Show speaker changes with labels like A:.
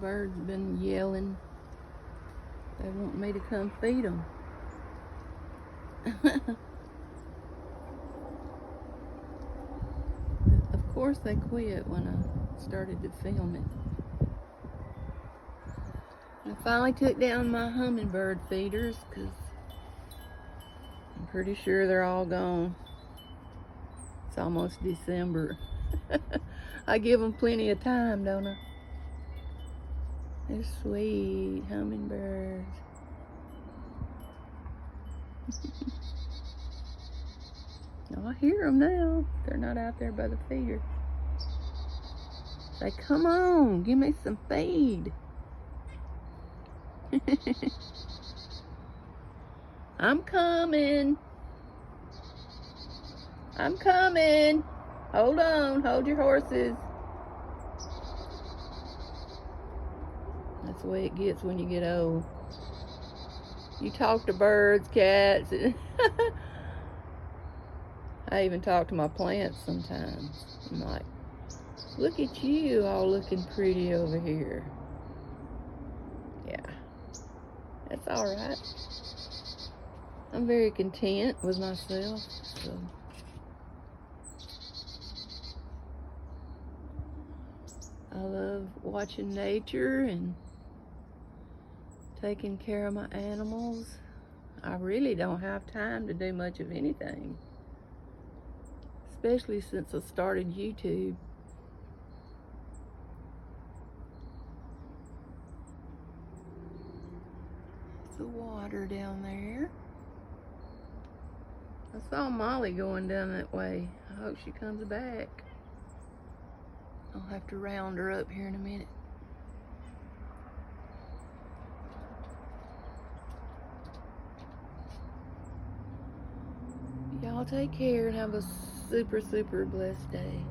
A: birds have been yelling. They want me to come feed them. Of course they quit when I started to film it. I finally took down my hummingbird feeders because I'm pretty sure they're all gone. It's almost December. I give them plenty of time, don't I? They're sweet hummingbirds. Oh, I hear them now. They're not out there by the feeder. Say, come on, give me some feed. I'm coming. I'm coming. Hold on, hold your horses. That's the way it gets when you get old. You talk to birds, cats. I even talk to my plants sometimes. I'm like, look at you all looking pretty over here. Yeah, that's all right. I'm very content with myself, so. I love watching nature and taking care of my animals. I really don't have time to do much of anything, especially since I started YouTube. The water down there. I saw Molly going down that way. I hope she comes back. I'll have to round her up here in a minute. Y'all take care and have a super, super blessed day.